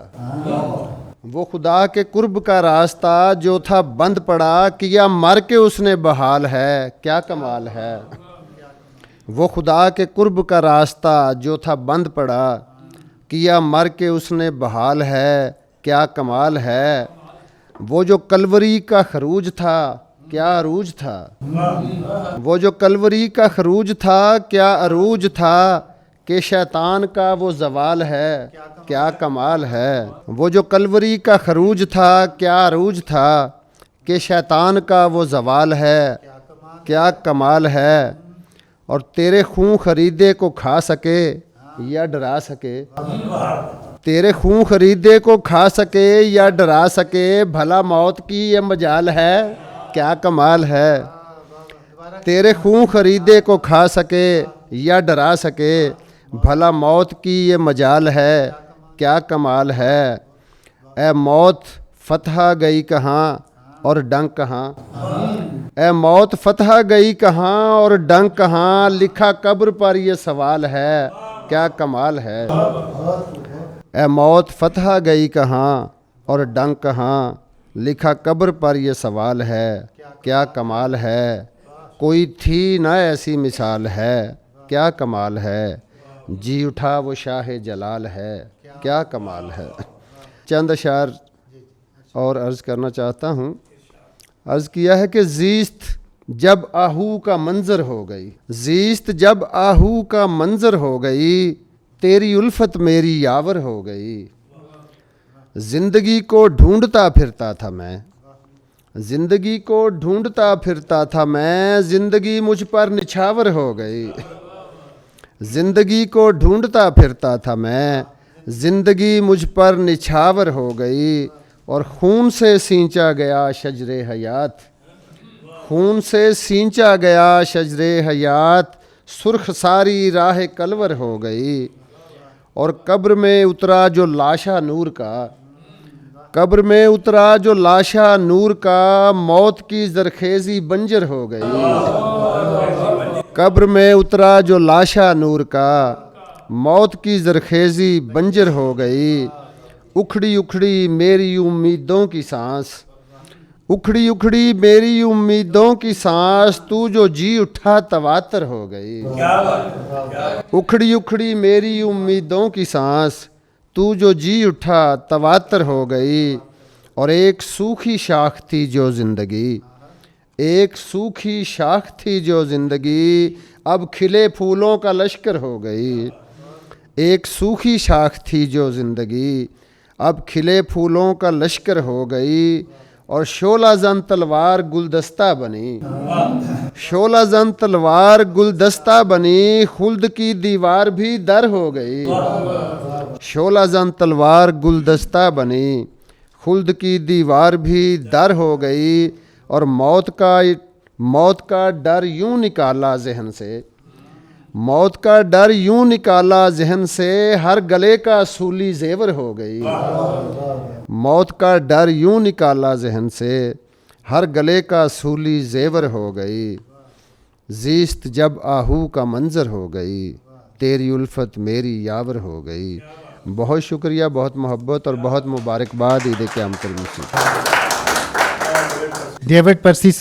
वो खुदा के कुर्ब का रास्ता जो था बंद पड़ा। किया मर के उसने बहाल है, क्या कमाल है। वो खुदा के कुर्ब का रास्ता जो था बंद पड़ा। किया मर के उसने बहाल है, क्या कमाल है। वो जो कलवरी का खरूज था, क्या अरूज था। वो जो कलवरी का खरूज था, क्या अरूज था। कि शैतान का वो जवाल है, क्या कमाल है। वो जो कलवरी का खरूज था, क्या अरूज था। कि शैतान का वो जवाल है, क्या कमाल है। और तेरे खून खरीदे को खा सके या डरा सके। तेरे खून खरीदे को खा सके या डरा सके। भला मौत की ये मजाल है, क्या कमाल है। तेरे खून खरीदे को खा सके या डरा सके। भला मौत की ये मजाल है, क्या कमाल है। ए मौत फतह गई कहाँ اور ڈنک کہاں, اے موت فتح گئی کہاں اور ڈنک کہاں, لکھا قبر پر یہ سوال ہے کیا کمال ہے. اے موت فتح گئی کہاں اور ڈنک کہاں, لکھا قبر پر یہ سوال ہے کیا کمال ہے. کوئی تھی نہ ایسی مثال ہے کیا کمال ہے, جی اٹھا وہ شاہ جلال ہے کیا کمال ہے. چند اشعار اور عرض کرنا چاہتا ہوں. عرض کیا ہے کہ زیست جب آہو کا منظر ہو گئی, زیست جب آہو کا منظر ہو گئی, تیری الفت میری یاور ہو گئی. زندگی کو ڈھونڈتا پھرتا تھا میں, زندگی کو ڈھونڈتا پھرتا تھا میں, زندگی مجھ پر نچھاور ہو گئی. زندگی کو ڈھونڈتا پھرتا تھا میں, زندگی مجھ پر نچھاور ہو گئی. اور خون سے سینچا گیا شجر حیات, خون سے سینچا گیا شجر حیات, سرخ ساری راہ کلور ہو گئی. اور قبر میں اترا جو لاشا نور کا, قبر میں اترا جو لاشا نور کا, موت کی زرخیزی بنجر ہو گئی. قبر میں اترا جو لاشا نور کا, موت کی زرخیزی بنجر ہو گئی. اکھڑی اکھڑی میری امیدوں کی سانس, اکھڑی اکھڑی میری امیدوں کی سانس, تو جو جی اٹھا تواتر ہو گئی. اکھڑی اکھڑی میری امیدوں کی سانس, تو جو جی اٹھا تواتر ہو گئی. اور ایک سوکھی شاخ تھی جو زندگی, ایک سوکھی شاخ تھی جو زندگی, اب کھلے پھولوں کا لشکر ہو گئی. ایک سوکھی شاخ تھی جو زندگی, اب کھلے پھولوں کا لشکر ہو گئی. اور شعلہ زن تلوار گلدستہ بنی, شعلہ زن تلوار گلدستہ بنی, خلد کی دیوار بھی در ہو گئی. شعلہ زن تلوار گلدستہ بنی, خلد کی دیوار بھی در ہو گئی. اور موت کا ڈر یوں نکالا ذہن سے, موت کا ڈر یوں نکالا ذہن سے, ہر گلے کا سولی زیور ہو گئی. موت کا ڈر یوں نکالا ذہن سے, ہر گلے کا سولی زیور ہو گئی. زیست جب آہو کا منظر ہو گئی, تیری الفت میری یاور ہو گئی. بہت شکریہ, بہت محبت اور بہت مبارکباد عید قیامت المسیح. ڈیوڈ پرسی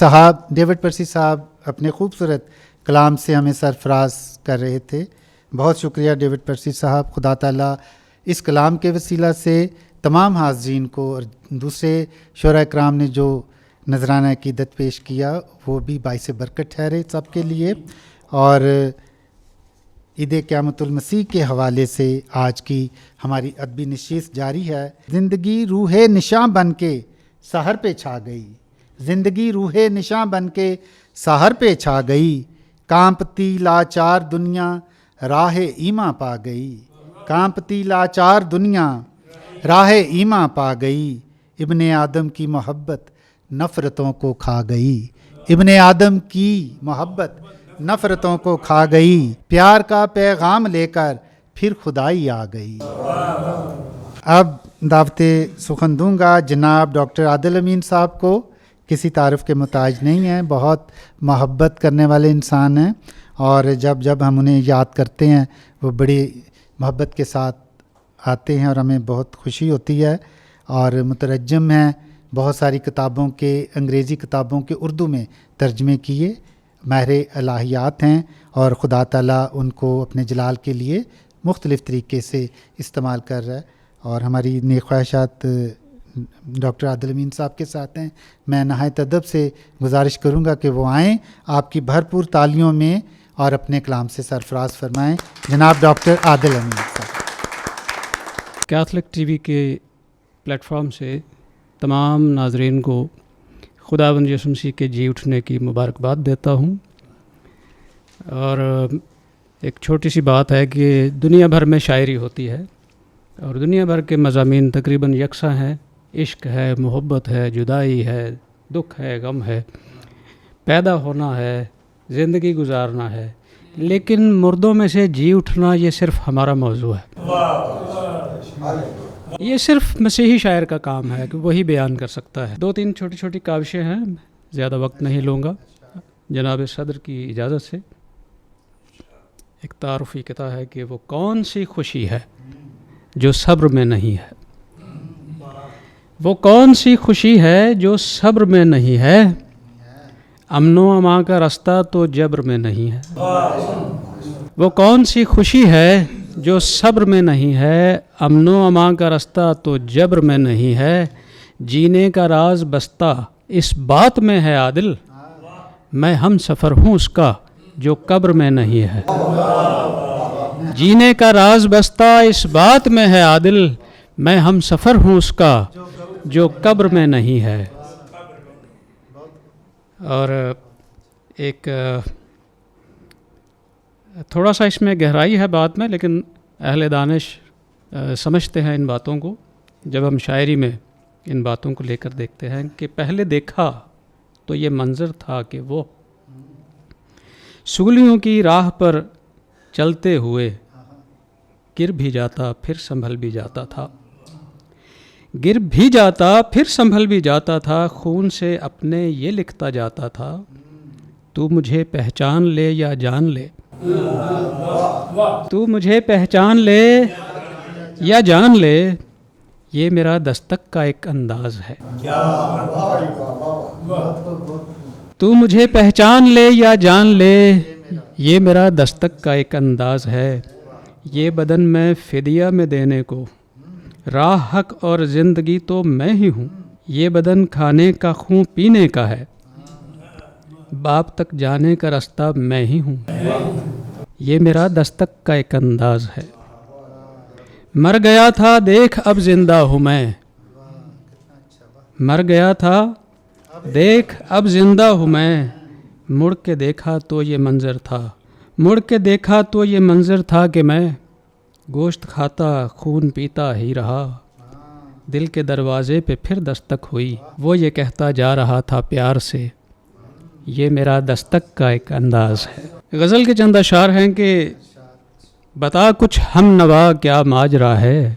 صاحب اپنے خوبصورت کلام سے ہمیں سرفراز کر رہے تھے. بہت شکریہ ڈیوڈ پرسی صاحب. خدا تعالیٰ اس کلام کے وسیلہ سے تمام حاضرین کو اور دوسرے شعراء کرام نے جو نذرانہ عقیدت پیش کیا وہ بھی باعث برکت ٹھہرے سب کے لیے. اور عید قیامت المسیح کے حوالے سے آج کی ہماری ادبی نشست جاری ہے. زندگی روح نشاں بن کے سحر پہ چھا گئی, زندگی روح نشاں بن کے سحر پہ چھا گئی. کانپتی لاچار دنیا راہ ایماں پا گئی, کانپتی لاچار دنیا راہ ایماں پا گئی. ابن آدم کی محبت نفرتوں کو کھا گئی, ابن آدم کی محبت نفرتوں کو کھا گئی. پیار کا پیغام لے کر پھر خدائی آ گئی. اب دعوت سخن دوں گا جناب ڈاکٹر عادل امین صاحب کو. کسی تعارف کے محتاج نہیں ہیں, بہت محبت کرنے والے انسان ہیں, اور جب ہم انہیں یاد کرتے ہیں وہ بڑی محبت کے ساتھ آتے ہیں اور ہمیں بہت خوشی ہوتی ہے. اور مترجم ہیں, بہت ساری کتابوں کے, انگریزی کتابوں کے اردو میں ترجمے کیے, ماہر الہیات ہیں, اور خدا تعالیٰ ان کو اپنے جلال کے لیے مختلف طریقے سے استعمال کر رہا ہے. اور ہماری نیک خواہشات ڈاکٹر عادل امین صاحب کے ساتھ ہیں. میں نہایت ادب سے گزارش کروں گا کہ وہ آئیں, آپ کی بھرپور تالیوں میں, اور اپنے کلام سے سرفراز فرمائیں. جناب ڈاکٹر عادل امین صاحب. کیتھولک ٹی وی کے پلیٹ فارم سے تمام ناظرین کو خداوند یسوع مسیح کے جی اٹھنے کی مبارکباد دیتا ہوں. اور ایک چھوٹی سی بات ہے کہ دنیا بھر میں شاعری ہوتی ہے, اور دنیا بھر کے مضامین تقریباً یکساں ہیں. عشق ہے, محبت ہے, جدائی ہے, دکھ ہے, غم ہے, پیدا ہونا ہے, زندگی گزارنا ہے. لیکن مردوں میں سے جی اٹھنا یہ صرف ہمارا موضوع ہے. یہ صرف مسیحی شاعر کا کام ہے کہ وہی بیان کر سکتا ہے. 2-3 چھوٹی چھوٹی کاوشیں ہیں, زیادہ وقت نہیں لوں گا جناب صدر کی اجازت سے. ایک تعارفی قطعہ ہے کہ وہ کون سی خوشی ہے جو صبر میں نہیں ہے, وہ کون سی خوشی ہے جو صبر میں نہیں ہے, امن و امان کا راستہ تو جبر میں نہیں ہے. وہ کون سی خوشی ہے جو صبر میں نہیں ہے, امن و امان کا راستہ تو جبر میں نہیں ہے, جینے کا راز بستہ اس بات میں ہے عادل, میں ہم سفر ہوں اس کا جو قبر میں نہیں ہے. جینے کا راز بستہ اس بات میں ہے عادل, میں ہم سفر ہوں اس کا جو قبر میں نہیں ہے. اور ایک تھوڑا سا اس میں گہرائی ہے بات میں, لیکن اہل دانش سمجھتے ہیں ان باتوں کو جب ہم شاعری میں ان باتوں کو لے کر دیکھتے ہیں کہ پہلے دیکھا تو یہ منظر تھا کہ وہ سولیوں کی راہ پر چلتے ہوئے گر بھی جاتا پھر سنبھل بھی جاتا تھا, گر بھی جاتا پھر سنبھل بھی جاتا تھا, خون سے اپنے یہ لکھتا جاتا تھا, تو مجھے پہچان لے یا جان لے, تو مجھے پہچان لے یا جان لے, یہ میرا دستک کا ایک انداز ہے. تو مجھے پہچان لے یا جان لے, یہ میرا دستک کا ایک انداز ہے. یہ بدن میں فدیہ میں دینے کو, راہ حق اور زندگی تو میں ہی ہوں. یہ بدن کھانے کا خون پینے کا ہے, باپ تک جانے کا راستہ میں ہی ہوں. یہ میرا دستک کا ایک انداز ہے. مر گیا تھا دیکھ اب زندہ ہوں میں, مر گیا تھا دیکھ اب زندہ ہوں میں, مڑ کے دیکھا تو یہ منظر تھا, مڑ کے دیکھا تو یہ منظر تھا کہ میں گوشت کھاتا خون پیتا ہی رہا. دل کے دروازے پہ پھر دستک ہوئی, وہ یہ کہتا جا رہا تھا پیار سے, یہ میرا دستک کا ایک انداز ہے. غزل کے چند اشعار ہیں کہ بتا کچھ ہم نوا کیا ماجرا ہے,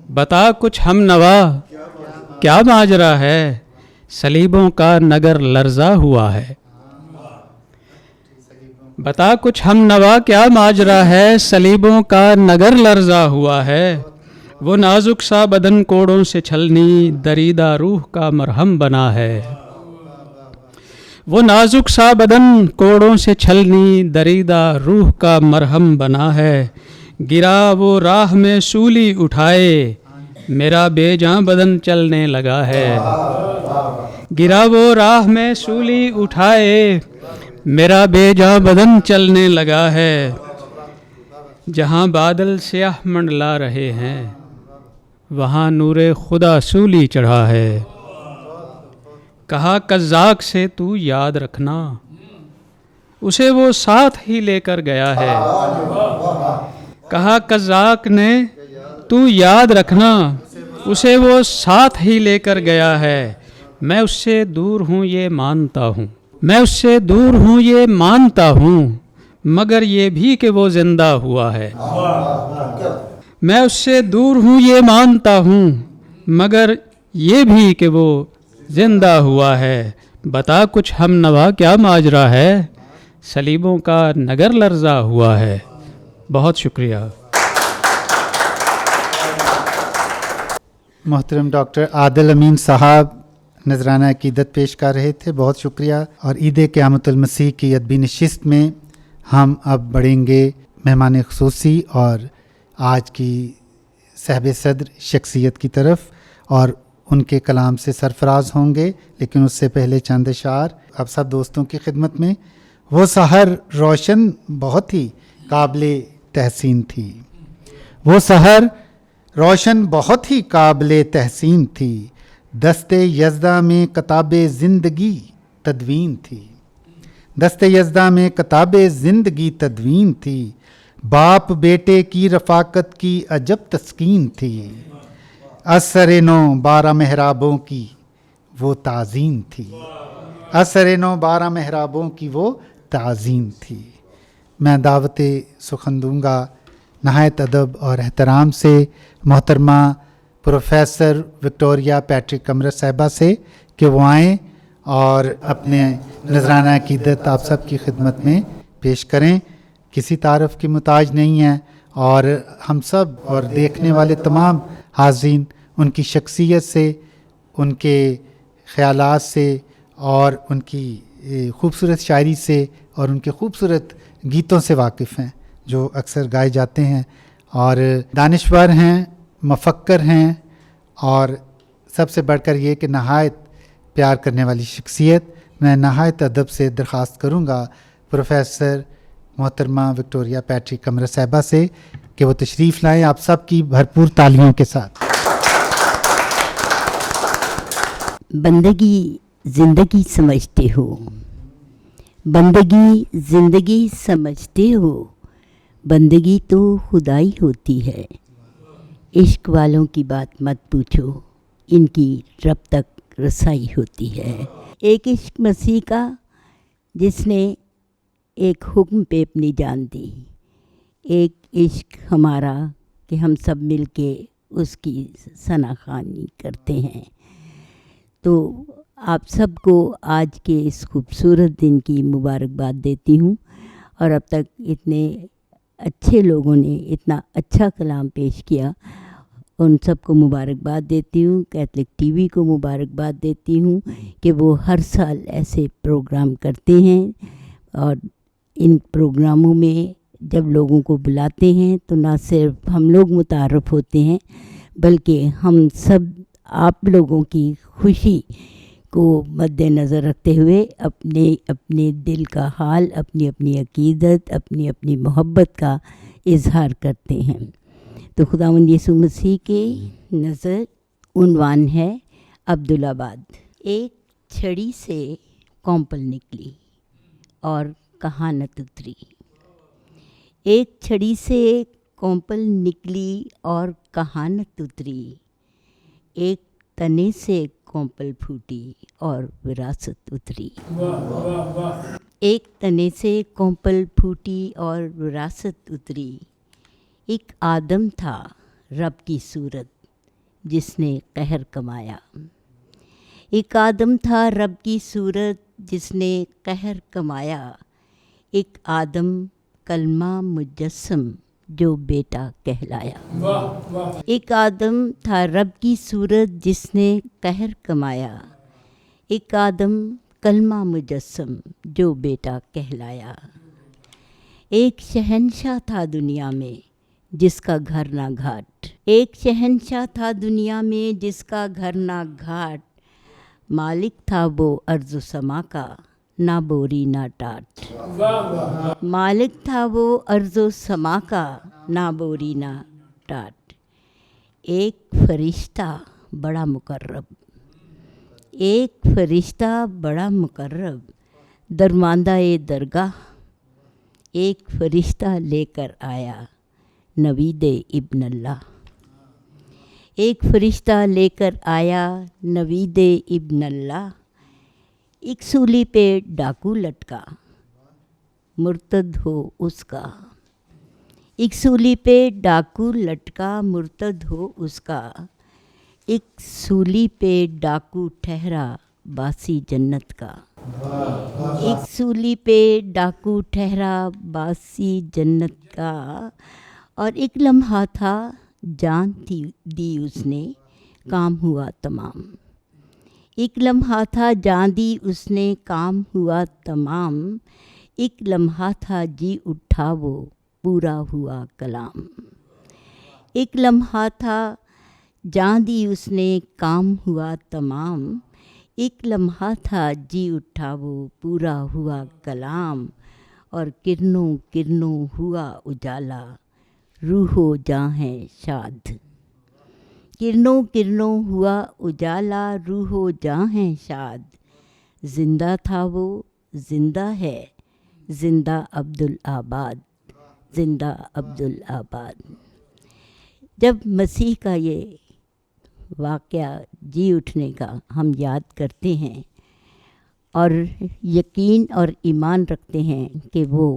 بتا کچھ ہم نوا کیا ماجرا ہے, صلیبوں کا نگر لرزا ہوا ہے. بتا کچھ ہم نوا کیا ماجرا ہے, صلیبوں کا نگر لرزا ہوا ہے. وہ نازک سا بدن کوڑوں سے چھلنی, دریدہ روح کا مرہم بنا ہے. وہ نازک سا بدن کوڑوں سے چھلنی, دریدہ روح کا مرہم بنا ہے. گرا وہ راہ میں سولی اٹھائے, میرا بے جاں بدن چلنے لگا ہے. گرا وہ راہ میں سولی اٹھائے, میرا بے جاں بدن چلنے لگا ہے. جہاں بادل سیاہ منڈلا رہے ہیں, وہاں نور خدا سولی چڑھا ہے. کہا قزاق سے تو یاد رکھنا, اسے وہ ساتھ ہی لے کر گیا ہے. کہا قزاق نے تو یاد رکھنا, اسے وہ ساتھ ہی لے کر گیا ہے. میں اس سے دور ہوں یہ مانتا ہوں, میں اس سے دور ہوں یہ مانتا ہوں, مگر یہ بھی کہ وہ زندہ ہوا ہے. میں اس سے دور ہوں یہ مانتا ہوں, مگر یہ بھی کہ وہ زندہ ہوا ہے. بتا کچھ ہم نوا کیا ماجرا ہے, صلیبوں کا نگر لرزا ہوا ہے. بہت شکریہ. محترم ڈاکٹر عادل امین صاحب نذرانہ عقیدت پیش کر رہے تھے, بہت شکریہ. اور عید قیامت المسیح کی ادبی نشست میں ہم اب بڑھیں گے مہمان خصوصی اور آج کی صاحب صدر شخصیت کی طرف, اور ان کے کلام سے سرفراز ہوں گے. لیکن اس سے پہلے چند اشعار اب سب دوستوں کی خدمت میں. وہ سحر روشن بہت ہی قابل تحسین تھی, وہ سحر روشن بہت ہی قابل تحسین تھی, دست یزدہ میں کتاب زندگی تدوین تھی, دست یزدہ میں کتاب زندگی تدوین تھی, باپ بیٹے کی رفاقت کی عجب تسکین تھی, اثر نو 12 محرابوں کی وہ تعظیم تھی, اثر نو 12 محرابوں کی وہ تعظیم تھی. میں دعوت سخن دوں گا नहायत अदब और एहतराम से मोहतरमा प्रोफेसर विक्टोरिया पैट्रिक कमरा साहिबा से कि वो आएँ और अपने नजराना अकीदत आप सब की खिदमत में पेश करें। किसी तारफ़ की मुताज नहीं है और हम सब और देखने वाले तमाम हाज़रीन उनकी शख्सियत से, उनके ख़यालात से और उनकी खूबसूरत शायरी से और उनके खूबसूरत गीतों से वाकिफ़ हैं जो अक्सर गाए जाते हैं, और दानिश्वर हैं, मफक्कर हैं, और सबसे बढ़कर ये कि नहायत प्यार करने वाली शख्सियत। मैं नहायत अदब से दरख्वास्त करूँगा प्रोफेसर मोहतरमा विक्टोरिया पैट्रिक कमरा साहिबा से कि वो तशरीफ़ लाएँ आप सब की भरपूर तालियों के साथ। बंदगी ज़िंदगी समझते हो, बंदगी ज़िंदगी समझते हो, बंदगी तो खुदाई होती है। इश्क वालों की बात मत पूछो, इनकी रब तक रसाई होती है। एक इश्क मसीह का जिसने एक हुक्म पे अपनी जान दी, एक इश्क हमारा कि हम सब मिलके उसकी सनाखानी करते हैं। तो आप सबको आज के इस खूबसूरत दिन की मुबारकबाद देती हूँ, और अब तक इतने अच्छे लोगों ने इतना अच्छा कलाम पेश किया, उन सबको मुबारकबाद देती हूँ। कैथलिक टीवी को मुबारकबाद देती हूँ कि वो हर साल ऐसे प्रोग्राम करते हैं, और इन प्रोग्रामों में जब लोगों को बुलाते हैं तो ना सिर्फ हम लोग मुतारफ़ होते हैं, बल्कि हम सब आप लोगों की खुशी को मद्देनज़र रखते हुए अपने अपने दिल का हाल, अपनी अपनी अकीदत, अपनी अपनी मोहब्बत का इजहार करते हैं। तो खुदावंद यीशु मसीह के नज़र उन्वान है अब्दुल्लाबाद। एक छड़ी से कौंपल निकली और कहानत उतरी। एक छड़ी से कौंपल निकली और कहानत उतरी, एक तने से कौंपल फूटी और विरासत उतरी। एक तने से कौंपल फूटी और विरासत उतरी। एक आदम था रब की सूरत जिसने कहर कमाया। एक आदम था रब की सूरत जिसने कहर कमाया। एक आदम कलमा मुजस्सम जो बेटा कहलाया। एक आदम था रब की सूरत जिसने कहर कमाया। एक आदम कलमा मुजस्सम जो बेटा कहलाया। एक शहंशाह था दुनिया में जिसका घर ना घाट। एक शहंशाह था दुनिया में जिसका घर ना घाट। मालिक था वो अर्ज़ समा का, ना बोरी ना टाट। मालिक था वो अर्ज़ो समा का, ना बोरी ना टाट। एक फरिश्ता बड़ा मुकर्रब, एक फरिश्ता बड़ा मुकर्रब, दरमांदा ए दरगाह। एक फरिश्ता लेकर आया नवीदे इब्न अल्लाह। एक फरिश्ता लेकर आया नवीदे इब्न अल्लाह। एक सूली पे डाकू लटका, मुर्तद हो उसका। एक सूली पे डाकू लटका, मुर्तद हो उसका। एक सूली पे डाकू ठहरा, बासी जन्नत का। एक सूली पे डाकू ठहरा, बासी जन्नत का। और एक लम्हा था जान दी उसने, काम हुआ तमाम। एक लम्हा था जान दी उसने, काम हुआ तमाम। एक लम्हा था जी उठा वो, पूरा हुआ कलाम। एक लम्हा था जान दी उसने, काम हुआ तमाम। एक लम्हा था जी उठा वो, पूरा हुआ कलाम। और किरणों किरणों हुआ उजाला, रूहो जां है शाद। किरणों किरणों हुआ उजाला, रूहो जां है शाद। जिंदा था वो, जिंदा है, जिंदा अब्दुल आबाद, जिंदा अब्दुल आबाद। जब मसीह का ये वाक़या जी उठने का हम याद करते हैं और यकीन और ईमान रखते हैं कि वो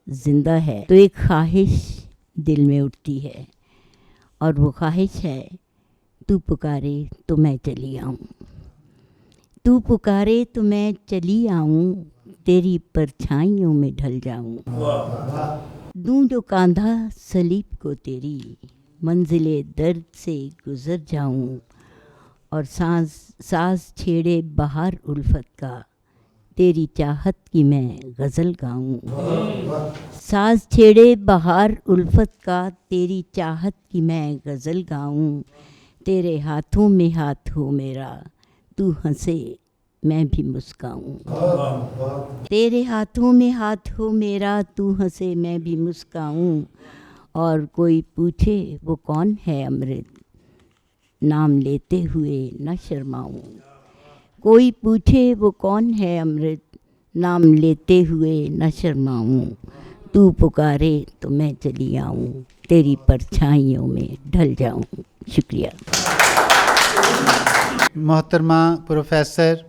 ज़िंदा है, तो एक ख्वाहिश दिल में उठती है, और वो ख्वाहिश है तू पुकारे तो मैं चली आऊँ, तू पुकारे तो मैं चली आऊँ, तेरी परछाइयों में ढल जाऊँ, दूँ जो कांधा सलीब को तेरी, मंजिले दर्द से गुज़र जाऊँ, और साज छेड़े बहार उल्फत का, तेरी चाहत की मैं गज़ल गाऊँ, साज छेड़े बहार उल्फत का, तेरी चाहत की मैं गज़ल गाऊँ, तेरे हाथों में हाथ हो मेरा, तू हंसे मैं भी मुस्काऊँ, तेरे हाथों में हाथ हो मेरा, तू हंसे मैं भी मुस्काऊँ, और कोई पूछे वो कौन है अमृत, नाम लेते हुए न शर्माऊँ, कोई पूछे वो कौन है अमृत, नाम लेते हुए न शर्माऊँ, तू पुकारे तो मैं चली आऊँ, तेरी परछाइयों में ढल जाऊँ। शुक्रिया। मोहतरमा प्रोफेसर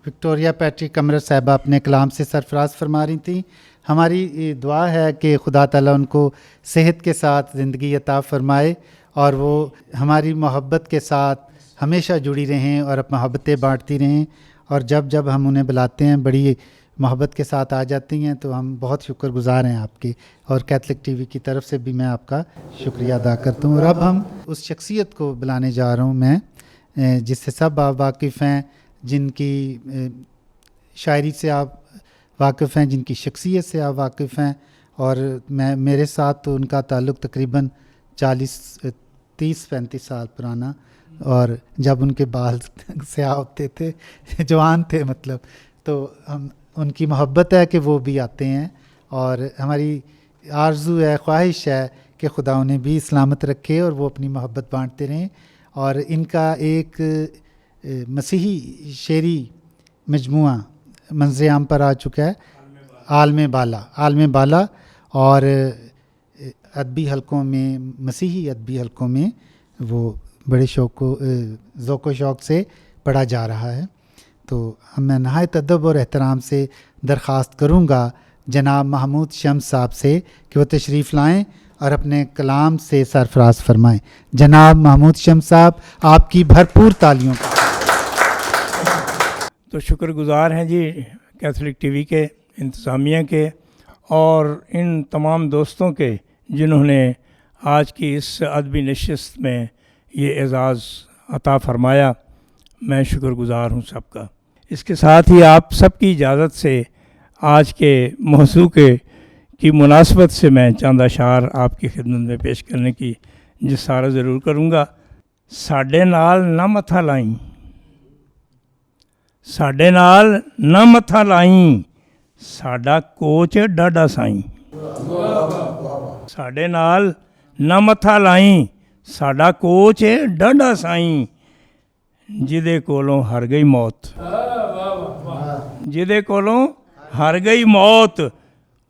विक्टोरिया पैट्रिक अमृत साहिबा अपने कलाम से सरफराज फरमा रही थी। हमारी दुआ है कि खुदा ताला उनको सेहत के साथ ज़िंदगी अता फ़रमाए और वो हमारी मोहब्बत के साथ हमेशा जुड़ी रहें और मोहब्बतें बांटती रहें, और जब जब हम उन्हें बुलाते हैं बड़ी मोहब्बत के साथ आ जाती हैं, तो हम बहुत शुक्रगुज़ार हैं आपके, और कैथलिक टीवी की तरफ से भी मैं आपका शुक्रिया अदा करता हूँ। और अब हम उस शख्सियत को बुलाने जा रहा हूँ मैं, जिससे सब आप वाकिफ़ हैं, जिनकी शायरी से आप वाकिफ़ हैं, जिनकी शख्सियत से आप वाकिफ़ हैं, और मेरे साथ तो उनका ताल्लुक़ तकरीबन 30-35 साल पुराना, और जब उनके बाल स्याह होते थे, जवान थे मतलब, तो हम उनकी मोहब्बत है कि वो भी आते हैं, और हमारी आरज़ू है, ख्वाहिश है कि खुदा उन्हें भी सलामत रखे और वो अपनी मोहब्बत बांटते रहें। और इनका एक मसीही शेरी मजमुआ मंज़र आम पर आ चुका है, आलम बाला, और अदबी हलकों में, मसीही अदबी हलकों में वो बड़े ज़ौक़ व शौक़ से पढ़ा जा रहा है। तो मैं नहायत अदब और एहतराम से दरख्वास्त करूँगा जनाब महमूद शम्स साहब से कि वो तशरीफ़ लाएँ और अपने कलाम से सरफराज फरमाएँ। जनाब महमूद शम्स साहब, आपकी भरपूर तालियों का। तो शुक्रगुज़ार हैं जी कैथलिक टीवी के इंतज़ामिया के और इन तमाम दोस्तों के जिन्होंने आज की इस अदबी नशिस्त में ये एज़ाज़ अता फ़रमाया। मैं शुक्रगुज़ार हूँ सबका। इसके साथ ही आप सबकी इजाज़त से आज के मौज़ू की मुनासबत से मैं चंद अशार आपकी खिदमत में पेश करने की जिसारा ज़रूर करूँगा। साडे नाल ना मथा लाई, साडे नाल ना मथा लाई, साडा कोच डाडा साईं। साडे नाल ना मथा लाई, साडा कोच डाडा साईं, जिदे कोलों हर गई मौत, जिदे कोलों हर गई मौत,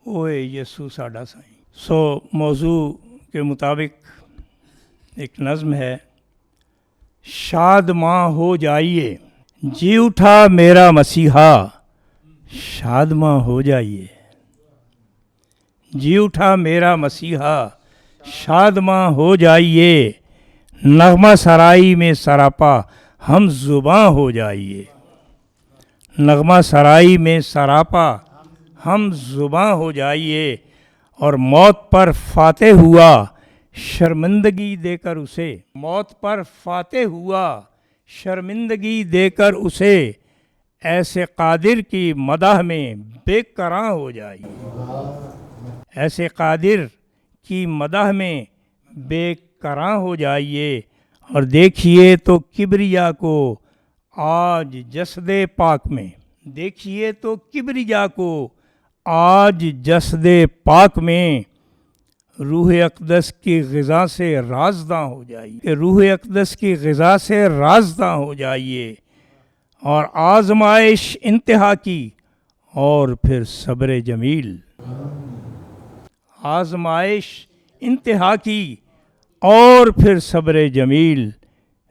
ओए यसू साडा साईं। सो मौजू के मुताबिक एक नज़्म है। शाद माँ हो जाइए, जी उठा मेरा मसीहा, शाद माँ हो जाइए, जी उठा मेरा मसीहा, शाद माँ हो जाइए, नगमा सराई में सरापा हम ज़ुबां हो जाइए, नगमा सराई में सरापा हम ज़ुबां हो जाइए, और मौत पर फाते हुआ शर्मिंदगी देकर उसे, मौत पर फाते हुआ शर्मिंदगी देकर उसे, ऐसे कादिर की मदह में बेकरां हो जाइए, ऐसे कादिर की मदह में बेकरां हो जाइए, और देखिए तो किबरिया को आज जसदे पाक में, देखिए तो किबरिया को आज जसदे पाक में, रूह अक़दस की ग़िज़ा से राज़दां हो जाइए, रूह अक़दस की ग़िज़ा से राज़दां हो जाइए, और आज़माइश इंतहा की और फिर सब्र जमील, आज़माइश इंतहा की और फिर सब्र जमील,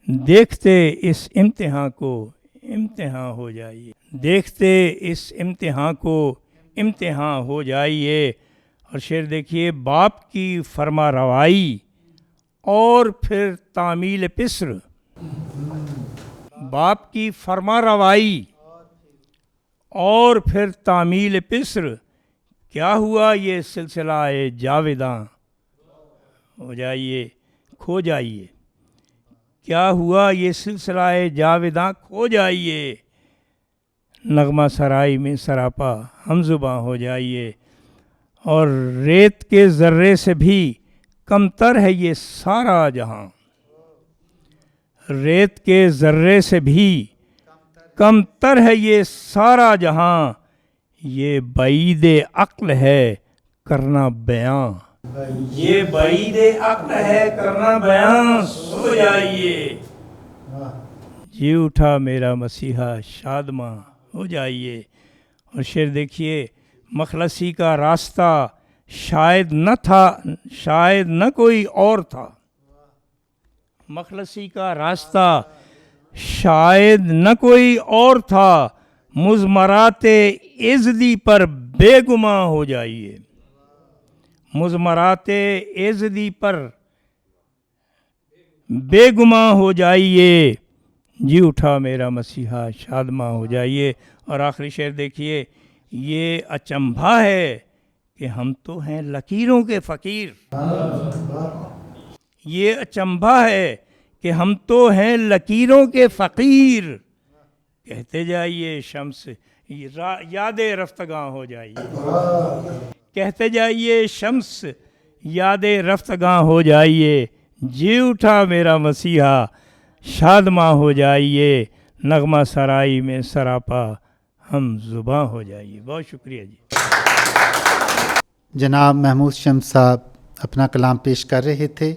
देखते इस इम्तिहान को इम्तिहान हो जाइए, देखते इस इम्तिहान को इम्तिहान हो जाइए, اور شعر دیکھیے، باپ کی فرما روائی اور پھر تعمیل پسر، باپ کی فرما روائی اور پھر تعمیل پسر، کیا ہوا یہ سلسلہ جاویداں ہو جائیے کھو جائیے، کیا ہوا یہ سلسلہ جاویداں کھو جائیے، نغمہ سرائی میں سراپا ہم زباں ہو جائیے، اور ریت کے ذرے سے بھی کمتر ہے یہ سارا جہاں، ریت کے ذرے سے بھی کمتر ہے یہ سارا جہاں، یہ بعید عقل ہے کرنا بیاں، یہ بعید عقل ہے کرنا بیاں، سو جائیے، جی اٹھا میرا مسیحا شادماں ہو جائیے۔ اور شعر دیکھیے، مخلصی کا راستہ شاید نہ تھا، شاید نہ کوئی اور تھا، مخلصی کا راستہ شاید نہ کوئی اور تھا، مضمرات عزدی پر بے گماں ہو جائیے، مضمرات عزدی پر بے گماں ہو جائیے، جی اٹھا میرا مسیحا شادماں ہو جائیے۔ اور آخری شعر دیکھیے، یہ اچنبھا ہے کہ ہم تو ہیں لکیروں کے فقیر، یہ اچنبھا ہے کہ ہم تو ہیں لکیروں کے فقیر، کہتے جائیے شمس یاد رفتگاں ہو جائیے، کہتے جائیے شمس یاد رفتگاں ہو جائیے، جی اٹھا میرا مسیحا شادماں ہو جائیے، نغمہ سرائی میں سراپا ہم زباں ہو جائیے۔ بہت شکریہ جی۔ جناب محمود شمس صاحب اپنا کلام پیش کر رہے تھے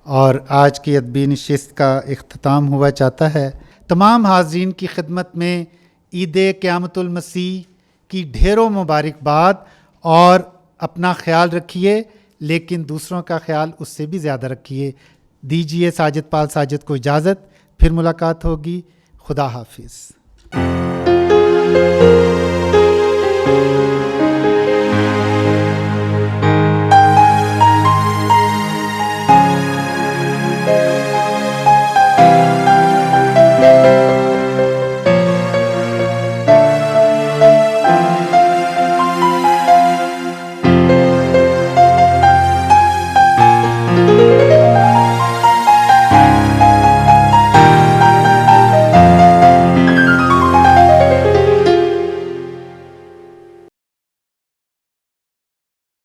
اور آج کی ادبی نشست کا اختتام ہوا چاہتا ہے۔ تمام حاضرین کی خدمت میں عید قیامت المسیح کی ڈھیروں مبارکباد، اور اپنا خیال رکھیے لیکن دوسروں کا خیال اس سے بھی زیادہ رکھیے۔ دیجیے ساجد پال ساجد کو اجازت، پھر ملاقات ہوگی۔ خدا حافظ۔